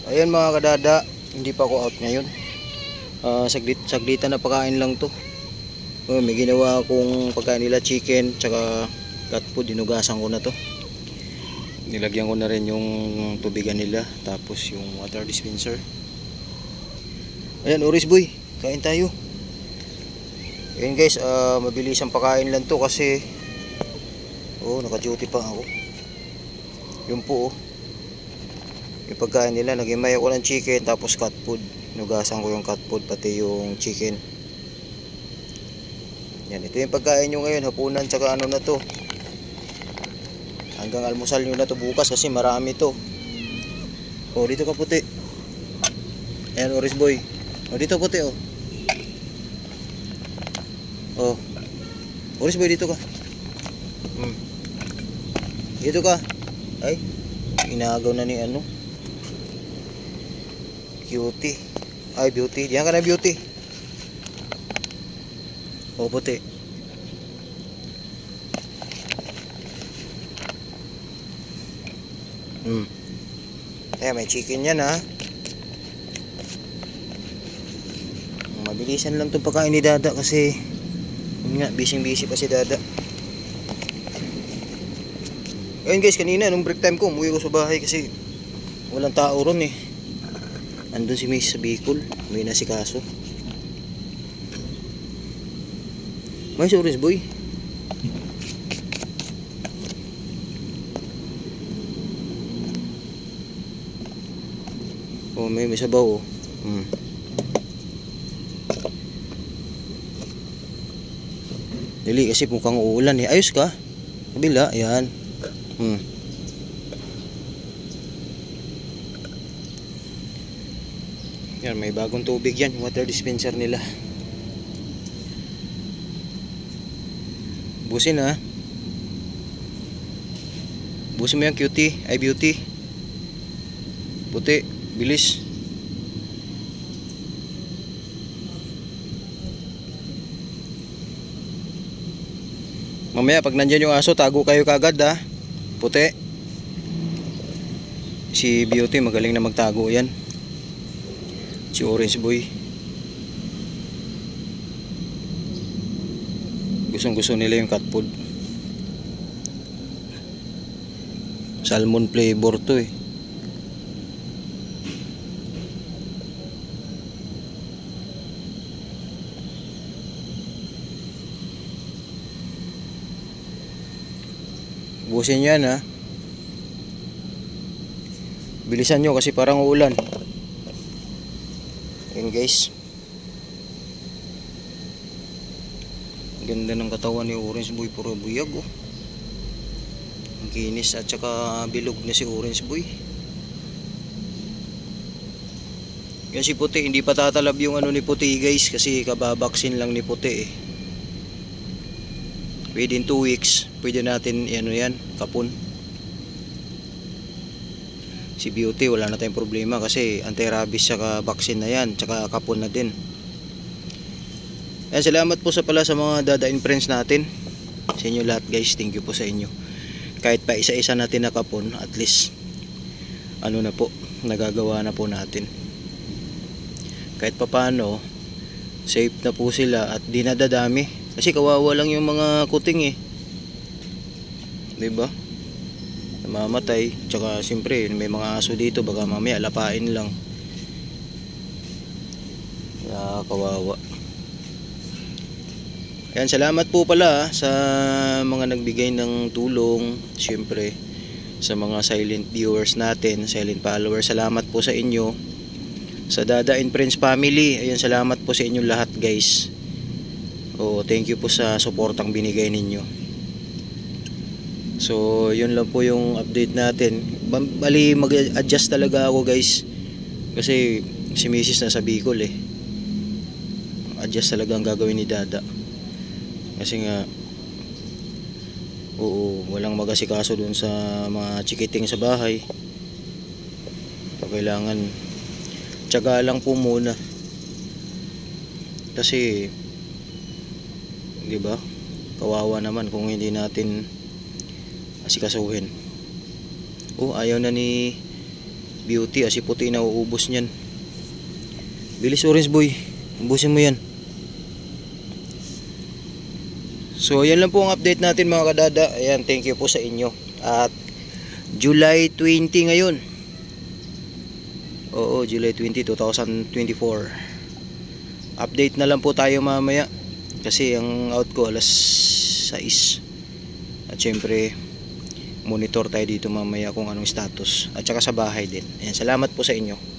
Ayan mga kadada, hindi pa ako out ngayon. Saglitan na pagkain lang to. May ginawa akong pagkain nila, chicken tsaka cat food. Dinugasan ko na to. Nilagyan ko na rin yung tubigan nila, tapos yung water dispenser. Ayan, Oris boy, kain tayo. Ayan guys, mabilis ang pagkain lang to kasi naka-duty pa ako. Yun po yung pagkain nila, nagimay ako ng chicken tapos cat food. Nugasan ko yung cat food pati yung chicken. Yan, ito yung pagkain nyo ngayon, hapunan tsaka ano na to. Hanggang almusal nyo na to bukas kasi marami to. Dito ka puti. Ayan, Oris boy. Dito puti Oris boy, dito ka. Dito ka. Ay, inagaw na ni ano, Cutie. Ay, Beauty. Diyan ka na, Beauty. Puti. Ayan, may chicken yan ha. Mabilisan lang itong pagkain ni Dada kasi yun nga, busy pa si Dada. Ayun guys, kanina nung break time ko, umuwi ko sa bahay kasi walang tao ron eh. Andun si Miss sa Bicol, may nasikaso. May Oris boy. May sabaw Dili kasi mukhang uulan eh. Ayos ka? Kabila, ayan. Yan, may bagong tubig yan, water dispenser nila. Busin ha. Busin mo yan, Cutie. Ay, Beauty. Puti, bilis. Mamaya pag nandyan yung aso, tago kayo kagad ha. Puti. Si Beauty magaling na magtago yan. Si Orange boy, gustong-gusto nila yung cat food. Salmon flavor to eh. Busin yan ha. Bilisan nyo kasi parang uulan. Ayan guys, ganda ng katawan ni Orange boy, puro buyag ang kinis at saka bilog na si Orange boy. Yan si Puti, hindi pa tatalab yung ano ni Puti guys kasi kababaksin lang ni Puti eh. Within 2 weeks pwede natin ano yan, kapon. Si Beauty wala na tayong problema kasi anti-rabies saka vaccine na yan, saka kapon na din. Ayan, salamat po sa mga Dada and friends natin, sa inyo lahat guys. Thank you po sa inyo. Kahit pa isa-isa natin na kapon, at least ano na po, nagagawa na po natin. Kahit pa paano safe na po sila at di nadadami kasi kawawa lang yung mga kuting eh, diba? Mamatay, tsaka siyempre may mga aso dito, baka mamaya lapain lang. Kawawa. Ayan, salamat po pala sa mga nagbigay ng tulong, siyempre sa mga silent viewers natin, silent followers. Salamat po sa inyo, sa Dada and Friends family. Ayan, salamat po sa inyo lahat guys. Thank you po sa suportang binigay ninyo. So yun lang po yung update natin. Bali mag-adjust talaga ako guys kasi si Mrs. nasa Bicol eh. Adjust talaga ang gagawin ni Dada kasi nga walang mag-asikaso dun sa mga chikiting sa bahay. So kailangan tiyaga lang po muna kasi diba, kawawa naman kung hindi natin asikasuhin. Ayaw na ni Beauty, kasi puti na uubos niyan. Bilis Orange Boy, ubusin mo yan. So yan lang po ang update natin mga kadada. Ayan, thank you po sa inyo. At July 20 ngayon. Oo, July 20, 2024. Update na lang po tayo mamaya. Kasi ang out ko alas 6. At syempre monitor tayo dito mamaya kung anong status. At saka sa bahay din. Ayan, salamat po sa inyo.